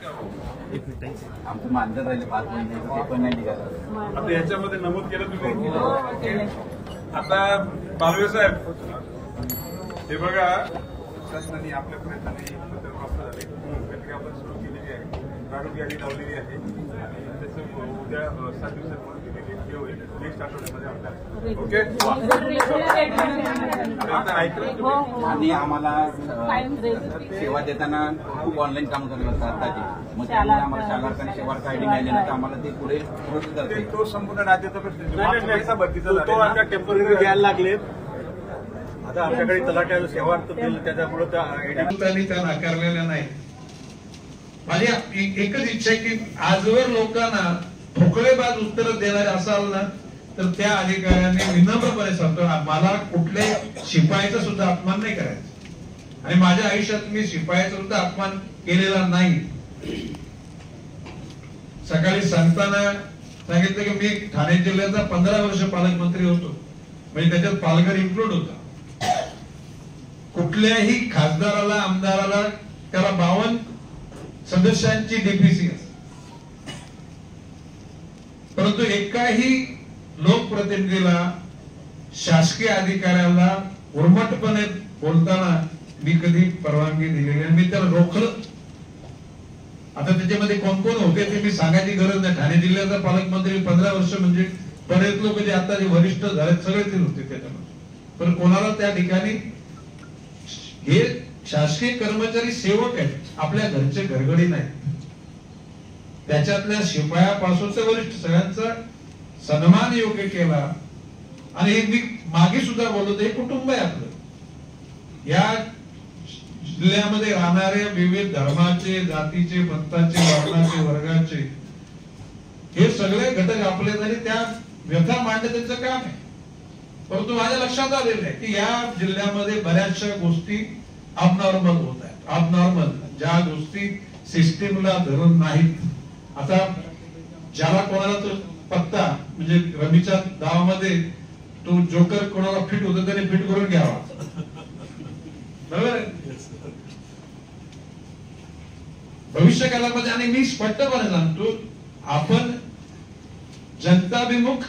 आमचं मानधन राहिले 5 महिन्याचं, ते पण नाही निघालं. आता याच्यामध्ये नमूद केलं तुम्ही. आता बालवे साहेब, हे बघा, शासनाने आपल्या प्रयत्नाने प्राप्त झाले. पत्रिका आपण सुरू केलेली आहे, प्रारूप यादी लावलेली आहे आणि त्याचं उद्या 7 दिवसांमध्ये हे होईल. नेक्स्ट आठवड्यामध्ये आपल्याला ओके. आणि आम्हाला सेवा देताना खूप ऑनलाईन काम करत असतात आताचे, मग त्यामुळे आम्हाला शालार्थ आणि सेवा आयडी मिळाली नाही तर आम्हाला ते पुढे प्रोसेस करते. तो संपूर्ण राज्याचा प्रश्न तो आता टेम्पररी द्यायला लागले. आता आमच्याकडे तलाट्याला सेवा बिल त्याच्यामुळे त्या नाकारलेल्या नाही. माझी एकच इच्छा आहे की आजवर लोकांना ठोकळेबाज उत्तर देणारे असाल ना तर त्या अधिकाऱ्यांनी विनम्रपणे सांगतो, मला कुठल्याही शिपायाचा सुद्धा अपमान नाही करायचा आणि माझ्या आयुष्यात मी शिपायाचा सुद्धा अपमान केलेला नाही. सकाळी सांगताना सांगितलं की मी ठाणे जिल्ह्याचा 15 वर्ष पालकमंत्री होतो, म्हणजे त्याच्यात पालघर इन्क्लूड होता. कुठल्याही खासदाराला आमदाराला त्याला 52 सदस्यांची डीपीसी असते, परंतु एकाही लोकप्रतिनिधीला शासकीय अधिकाऱ्याला उर्मटपणे बोलताना मी कधी परवानगी दिलेली नाही. मी त्याला रोखलं. आता त्याच्यामध्ये कोण कोण होते ते मी सांगायची गरज नाही. ठाणे जिल्ह्याचा पालकमंत्री 15 वर्ष म्हणजे बरेच लोक जे आता जे वरिष्ठ झाले सगळे ते होते त्याच्यामध्ये, पण कोणाला त्या ठिकाणी हे शासकीय कर्मचारी सेवक आहेत, आपल्या घरचे घरगडी नाही. त्याच्यातल्या शिपायापासून ते वरिष्ठ सगळ्यांचा सन्मान योग्य केला. आणि हे मी मागे सुद्धा बोलतो, हे कुटुंब आहे आपलं. या जिल्ह्यामध्ये राहणाऱ्या विविध धर्माचे, जातीचे, पंथाचे, वर्णाचे, वर्गाचे हे सगळे घटक आपले आणि त्या व्यथा मांडणे त्यांचं काम आहे. परंतु माझ्या लक्षात आलेलं आहे की या जिल्ह्यामध्ये बऱ्याचशा गोष्टी अबनॉर्मल होत आहेत. अबनॉर्मल ज्या गोष्टी सिस्टीमला धरून नाहीत. आता ज्याला कोणाला तो पत्ता म्हणजे रमीच्या गावामध्ये तो जोकर कोणाला फिट होतो त्याने फिट करून घ्यावा, बरोबर. भविष्यकालामध्ये आणि मी स्पष्टपणे सांगतो, आपण जनताभिमुख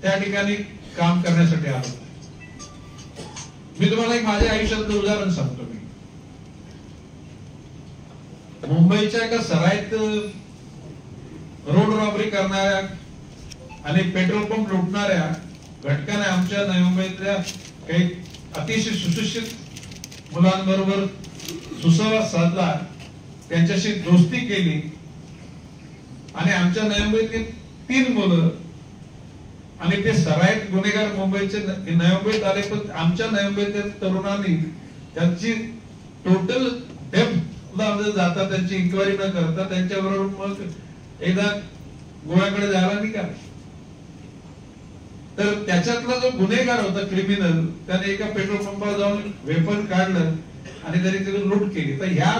त्या ठिकाणी काम करण्यासाठी आलो. मी तुम्हाला एक माझ्या आयुष्यातलं उदाहरण सांगतो. मी मुंबईच्या एका सराईत रोड रॉबरी करणाऱ्या आणि पेट्रोल पंप लुटणाऱ्या घटकाने आमच्या नवी मुंबईतल्या काही अतिशय सुशिक्षित मुलांबरोबर सुसंवाद साधला, त्यांच्याशी दोस्ती केली आणि आमच्या नवी मुंबईतली 3 मुलं आणि ते सराईत गुन्हेगार मुंबईचे नवी मुंबईत आले, पण आमच्या नवी मुंबईतल्या तरुणांनी त्यांची टोटल डेप्थ जाता त्यांची इन्क्वायरी न करता त्यांच्याबरोबर मग एकदा गोव्याकडे जायला निघाले. तर त्याच्यातला जो गुन्हेगार होता क्रिमिनल, त्याने एका पेट्रोल पंपावर जाऊन वेपन काढलं आणि त्यांनी तिथे लूट केली. तर ह्या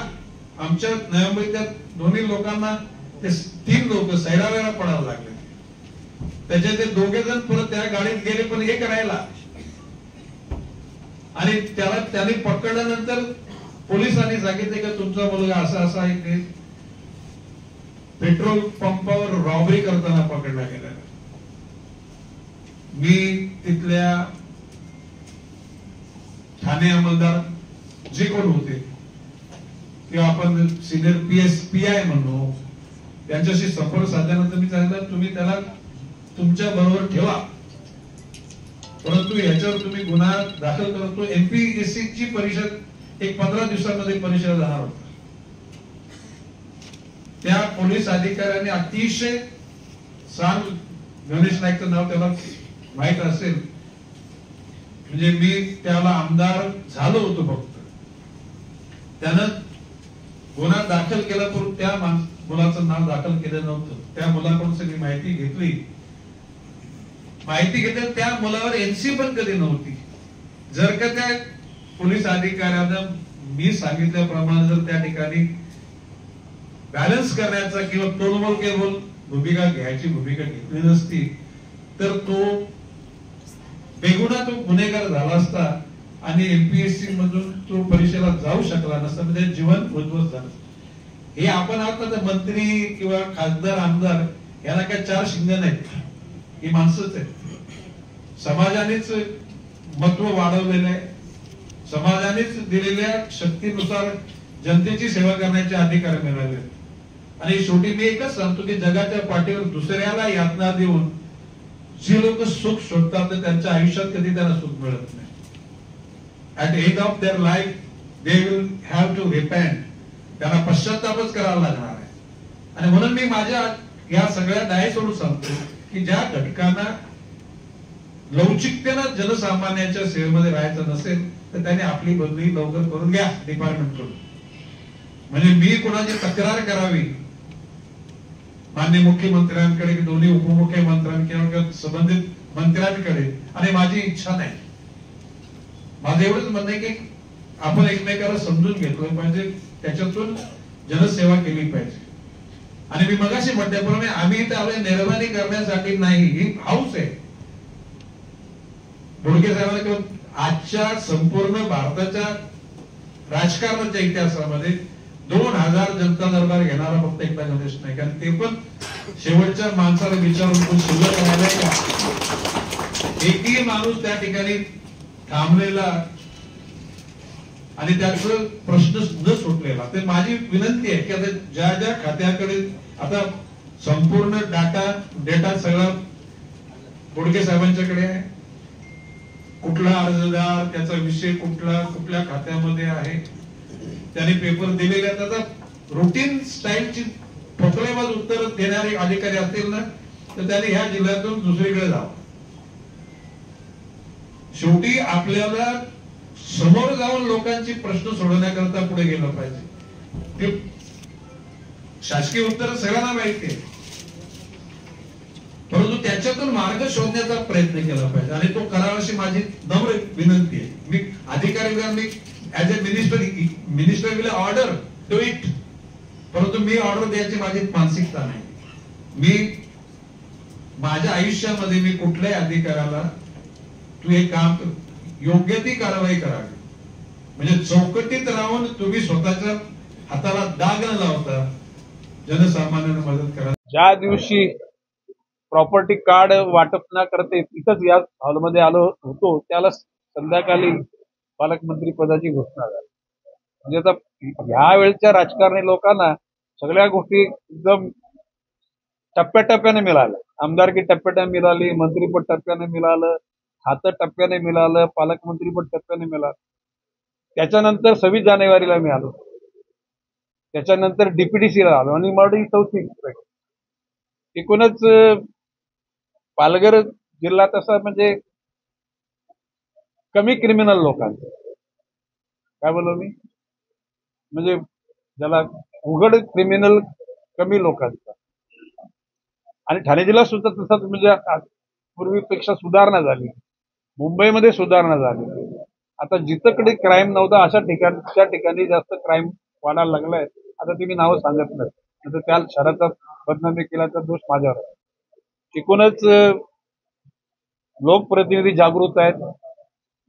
आमच्या नवी मुंबईतल्या दोन्ही लोकांना ते 3 लोक सैरावेला पडायला लागले. त्याचे ते 2 जण परत त्या गाडीत गेले, पण हे करायला आणि त्याला त्यांनी पकडल्यानंतर पोलिसांनी सांगितले की तुमचा मुलगा असा असा एक पेट्रोल पंपावर रॉबरी करताना पकडला गेला. मी तिथल्या ठाणे अंमलदार जे कोण होते किंवा आपण सिनियर PI म्हणू, त्यांच्याशी संपर्क साधल्यानंतर मी सांगितलं तुम्ही त्याला तुमच्या बरोबर ठेवा, परंतु याच्यावर तुम्ही गुन्हा दाखल करतो. MPSC ची परिषद एक 15 दिवसांमध्ये परिषद जाणार होता. त्या पोलीस अधिकाऱ्यांनी अतिशय गणेश नाईकचं नाव त्याला माहित असेल, म्हणजे मी त्याला आमदार झालो होतो फक्त, त्यानं गुन्हा दाखल केला पण त्या मुलाचं नाव दाखल केलं नव्हतं. त्या मुलाकडून सगळी माहिती घेतली. माहिती घेतली त्या मुलावर NC पण कधी नव्हती. जर का त्या पोलीस अधिकाऱ्यानं मी सांगितल्याप्रमाणे जर त्या ठिकाणी बॅलन्स करण्याचा किंवा तोलमोल केवळ भूमिका घ्यायची भूमिका घेतली नसती तर तो बेगुना तो गुन्हेगार झाला असता आणि MPSC मधून तो परीक्षेला जाऊ शकला नसता, म्हणजे जीवन उद्ध्वस्त झालं. हे आपण आता मंत्री किंवा खासदार आमदार याला काय चार शिंग नाहीत, ही माणसंच आहेत. समाजानेच महत्व वाढवलेलं आहे, समाजानेच दिलेल्या शक्तीनुसार जनतेची सेवा करण्याचे अधिकार मिळाले. आणि शेवटी मी एकच सांगतो की जगाच्या पाठीवर दुसऱ्याला यातना देऊन जे लोक सुख शोधतात तर त्यांच्या आयुष्यात कधी त्यांना सुख मिळत नाही. At end of their life they will have to repent. त्यांना पश्चातापच करावा लागणार आहे. आणि म्हणून मी माझ्या या सगळ्या डायसोडून सांगतो की ज्या घटकांना लवचिकतेनं जनसामान्यांच्या सेवेमध्ये राहायचं नसेल तर त्यांनी आपली बदली लवकर करून घ्या डिपार्टमेंट कडून. म्हणजे मी कोणाची तक्रार करावी माननीय मुख्यमंत्र्यांकडे, दोन्ही उपमुख्यमंत्र्यांकडे किंवा संबंधित मंत्र्यांकडे, आणि माझी इच्छा नाही. माझं एवढंच म्हणणं आहे की आपण एकमेकाला समजून घेतलं पाहिजे, त्याच्यातून जनसेवा केली पाहिजे. आणि मी मगाशी म्हटल्याप्रमाणे आम्ही इथे आलोय निर्माणी करण्यासाठी नाही, ही हाऊस आहे. बोडके साहेबांना किंवा आजच्या संपूर्ण भारताच्या राजकारणाच्या इतिहासामध्ये 2000 जनता दरबार घेणारा फक्त एकटा गणेश नाही, कारण ते पण शेवटच्या माणसाला विचारून शिल्लक राहिलाय का. एकही माणूस त्या ठिकाणी थांबलेला आणि त्याचा प्रश्न न सुटलेला. ते माझी विनंती आहे की आता ज्या ज्या खात्याकडे आता संपूर्ण डेटा सगळा बोडके साहेबांच्याकडे आहे, कुठला अर्जदार, त्याचा विषय कुठल्या खात्यामध्ये आहे, त्यांनी पेपर दिलेले आहेत. आता रुटीन स्टाईलची फसलेबाज उत्तर देणारे अधिकारी असतील ना तर त्यांनी ह्या जिल्ह्यातून दुसरीकडे जावं. शेवटी आपल्याला समोर जाऊन लोकांची प्रश्न सोडवण्याकरता पुढे गेलं पाहिजे. ते शासकीय उत्तर सगळ्यांना माहिती आहे, परंतु त्याच्यातून मार्ग शोधण्याचा प्रयत्न केला पाहिजे आणि तो करावा अशी माझी नम्र विनंती आहे. मी अधिकारी मी as a minister will order do it, परंतु मी ऑर्डर द्यायची माझी मानसिकता नाही. मी माझ्या आयुष्यामध्ये मी कुठल्याही अधिकाऱ्याला तू हे काम योग्य ती कारवाई करावी, म्हणजे चौकटीत राहून तुम्ही स्वतःच्या हाताला दाग न लावता जनसामान्यांना मदत करा. ज्या दिवशी प्रॉपर्टी कार्ड वाटप न करते तिथंच या हॉलमध्ये आलो होतो त्याला संध्याकाळी पालकमंत्री पदाची घोषणा झाली. म्हणजे आता ह्या वेळच्या राजकारणी लोकांना सगळ्या गोष्टी एकदम टप्प्याटप्प्याने मिळाल्या. आमदारकी टप्प्याने मिळाली, मंत्रीपद टप्प्याने मिळालं, खातं टप्प्याने मिळालं, पालकमंत्रीपद टप्प्याने मिळालं. त्याच्यानंतर 26 जानेवारीला मी आलो, त्याच्यानंतर डीपीडीसीला आलो आणि मग 4थी. एकूणच पालघर जिल्हा तसा म्हणजे कमी क्रिमिनल लोकांचा, काय बोललो मी, म्हणजे ज्याला उघड क्रिमिनल कमी लोकांचा. आणि ठाणे जिल्हा सुद्धा तसाच, म्हणजे पूर्वीपेक्षा सुधारणा झाली, मुंबईमध्ये सुधारणा झाली. आता जिथकडे क्राईम नव्हता अशा त्या ठिकाणी जास्त क्राईम वाढायला लागलाय. आता ते मी नावं सांगत नाही, आता त्या शहराचा बदनामी केला तर दोष माझ्यावर आहे. एकूणच लोकप्रतिनिधी जागृत आहेत,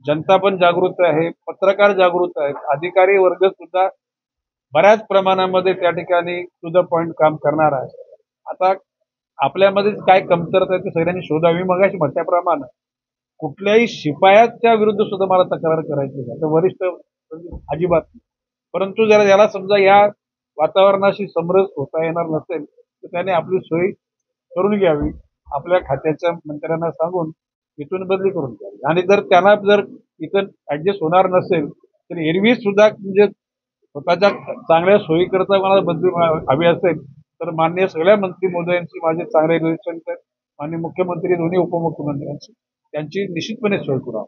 जनता पण जागृत आहे, पत्रकार जागृत आहेत, अधिकारी वर्ग सुद्धा बऱ्याच प्रमाणामध्ये त्या ठिकाणी टू द पॉइंट काम करणार आहे. आता आपल्यामध्ये काय कमतरता आहे ते सगळ्यांनी शोधावी. मगाशी म्हटल्याप्रमाणे कुठल्याही शिपायाच्या विरुद्ध सुद्धा मला तक्रार करायची नाही, तर वरिष्ठ अजिबात नाही. परंतु जरा याला समजा या वातावरणाशी समरस होता येणार नसेल तर त्याने आपली सोय करून घ्यावी, आपल्या खात्याच्या मंत्र्यांना सांगून इथून बदली करून घ्यावी. आणि त्यांना जर इथं ऍडजस्ट होणार नसेल तर एरवी सुद्धा म्हणजे स्वतःच्या चांगल्या सोयी करता मला बदली हवी असेल तर माननीय सगळ्या मंत्री महोदयांची माझे चांगले रिलेशन आहेत, माननीय मुख्यमंत्री, दोन्ही उपमुख्यमंत्र्यांची, त्यांची निश्चितपणे सोय करू.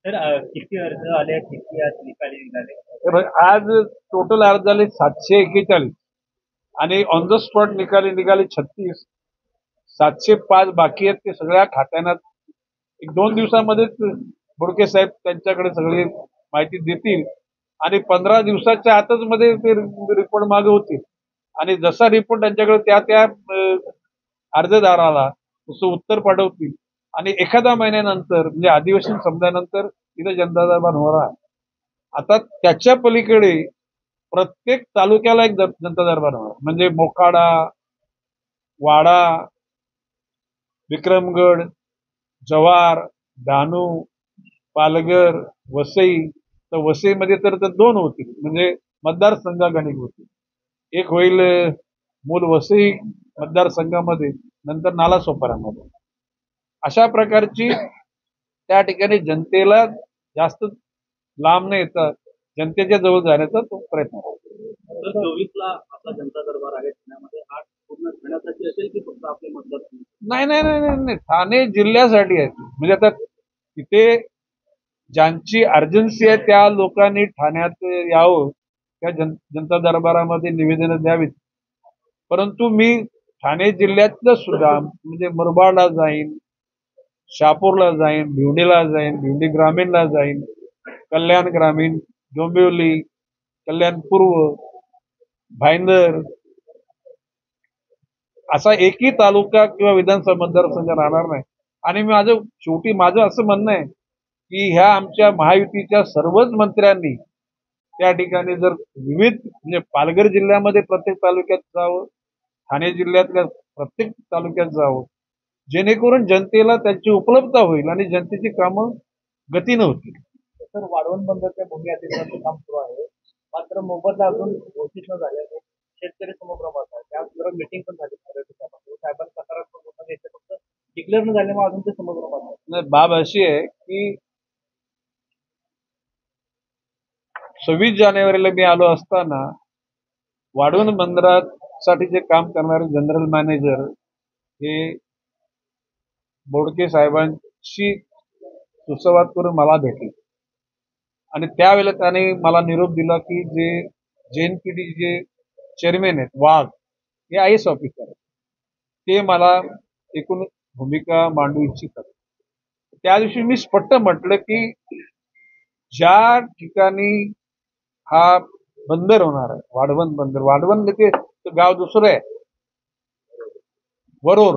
सर किती अर्ज आले, किती आज निकाली निघाले? आज टोटल अर्ज झाले 741 आणि ऑन द स्पॉट निघाले 36. 705 बाकी आहेत. ते सगळ्या खात्यांना 1-2 दिवसामध्येच बोडके साहेब त्यांच्याकडे सगळी माहिती देतील आणि 15 दिवसाच्या आतच मध्ये ते रिपोर्ट मागे होतील आणि जसा रिपोर्ट त्यांच्याकडे त्या अर्जदाराला तसं उत्तर पाठवतील आणि एखाद्या महिन्यानंतर म्हणजे अधिवेशन संपल्यानंतर तिथे जनता दरबार होणार. आता त्याच्या पलीकडे प्रत्येक तालुक्याला एक जनता दरबार होणार. म्हणजे मोखाडा, वाडा, विक्रमगड, जव्हार, डहाणू, पालघर, वसई. तर वसईमध्ये तर 2 होतील, म्हणजे मतदारसंघ गणित होतील. एक होईल मूल वसई मतदारसंघामध्ये, नंतर नालासोपारामध्ये. अशा प्रकारची त्या ठिकाणी जनतेला जास्त लांब न येता जनतेच्या जवळ जाण्याचा तो प्रयत्न आहे. तर 24ला आपला जनता दरबार आहे ठाण्यामध्ये, हा पूर्ण ठाण्यासाठी असेल की फक्त आपले मतदारसंघ? नाही नाही नाही नाही नाही, ठाणे जिल्ह्यासाठी आहे. म्हणजे आता तिथे ज्यांची अर्जन्सी आहे त्या लोकांनी ठाण्यात यावं, त्या जनता दरबारामध्ये निवेदनं द्यावीत. परंतु मी ठाणे जिल्ह्यातलं सुद्धा म्हणजे मुरबाडला जाईन, शहापूरला जाईन, भिवंडीला जाईन, भिवंडी ग्रामीणला जाईन, कल्याण ग्रामीण, डोंबिवली, कल्याण पूर्व, भाईंदर, असा एकही तालुका किंवा विधानसभा मतदारसंघ राहणार नाही. आणि शेवटी माझं असं म्हणणं आहे की ह्या आमच्या महायुतीच्या सर्वच मंत्र्यांनी त्या ठिकाणी जर विविध म्हणजे पालघर जिल्ह्यामध्ये प्रत्येक तालुक्यात जावं, ठाणे जिल्ह्यातल्या प्रत्येक तालुक्यात जावं, जेणेकरून जनतेला त्यांची उपलब्धता होईल आणि जनतेची कामं गतीनं होतील. तर वाढवण बंदरच्या भूमी अधिग्रहणाचं काम सुरू आहे, मात्र मोबदला अजून घोषित न झाल्याने शेतकरी समोर आहे. त्याचबरोबर मिटिंग पण झाली साहेबांनी सकारात्मक होतं, ते फक्त डिक्लेअर न झाल्यामुळे अजून ते समोर आहे. बाब अशी आहे की 26 जानेवारीला मी आलो असताना वाढवण बंदरासाठी जे काम करणारे जनरल मॅनेजर हे बोडके साहेबांशी सुसंवाद करून मला भेटले आणि त्यावेळेला त्याने मला निरोप दिला की जे JNPT जे चेअरमॅन आहेत वाघ हे IAS ऑफिसर आहेत, ते मला एकूण भूमिका मांडू इच्छितात. त्या दिवशी मी स्पष्ट म्हटलं की ज्या ठिकाणी हा बंदर होणार आहे, वाढवण बंदर, वाढवण ते गाव दुसरं आहे, वरोर.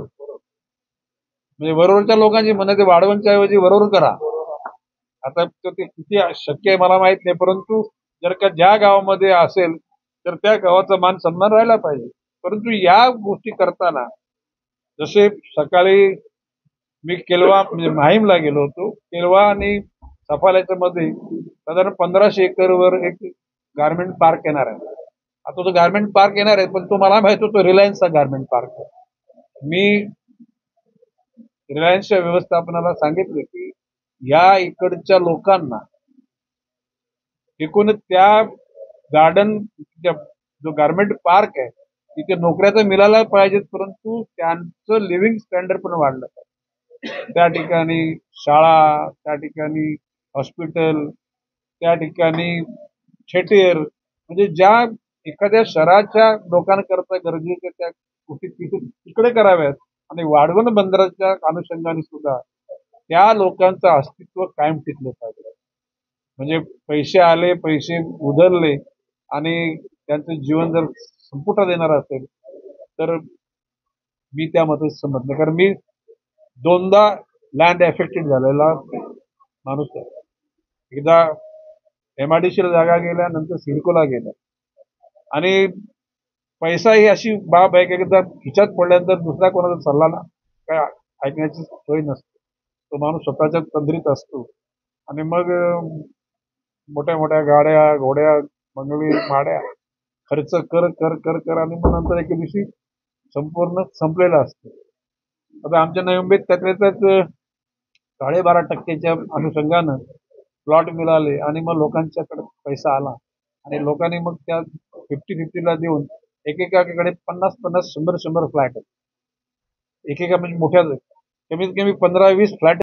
म्हणजे वरोरच्या लोकांची म्हणणं ते वाढवणच्या ऐवजी वरोर करा. आता ते किती शक्य आहे मला माहित नाही, परंतु जर का ज्या गावामध्ये असेल तर त्या गावाचा मान सन्मान राहायला पाहिजे. परंतु या गोष्टी करताना जसे सकाळी मी केलवा म्हणजे माहीमला गेलो होतो, केलवा आणि सफाल्याच्या मध्ये साधारण 1500 एकरवर एक गारमेंट पार्क येणार आहे. आता तो गारमेंट पार्क येणार आहे, पण तो मला माहित होतो रिलायन्सचा गारमेंट पार्क आहे. मी रिलायन्सच्या व्यवस्थापनाला सांगितलं की या इकडच्या लोकांना एकूण त्या गार्डन जो गारमेंट पार्क आहे तिथे नोकऱ्या तर मिळायला पाहिजेत, परंतु त्यांचं लिव्हिंग स्टँडर्ड पण वाढलं पाहिजे. त्या ठिकाणी शाळा, त्या ठिकाणी हॉस्पिटल, त्या ठिकाणी थिएटर, म्हणजे ज्या एखाद्या शहराच्या लोकांकरता गरजेच्या त्या गोष्टी तिकडे कराव्यात. आणि वाढवण बंदराच्या अनुषंगाने सुद्धा त्या लोकांचं अस्तित्व कायम टिकलं पाहिजे. म्हणजे पैसे आले, पैसे उधळले आणि त्यांचं जीवन जर संपुटात येणार असेल तर मी त्यामध्ये संमत नाही. कारण मी 2दा लँड एफेक्टेड झालेला माणूस आहे. एकदा MIDCला जागा गेल्या, नंतर सिडकोला गेल्या. आणि पैसा ही अशी बाब आहे की एकदा खिच्यात पडल्यानंतर दुसऱ्या कोणाचा सल्ला ना काय ऐकण्याची सोय नसते. तो माणूस स्वतःच्या तंद्रीत असतो आणि मग मोठ्या मोठ्या गाड्या, घोड्या, बंगली, माड्या खर्च कर कर कर कर आणि मग नंतर एके दिवशी संपूर्ण संपलेला असतो. आता आमच्या नवी मुंबईत त्यातल्याच 12.5% अनुषंगानं प्लॉट मिळाले आणि मग लोकांच्याकडे पैसा आला आणि लोकांनी मग त्या 50-50ला देऊन एकेकाकडे 50-50, 100-100 फ्लॅट आहेत. एकेका म्हणजे मोठ्या कमीत कमी 15-20 फ्लॅट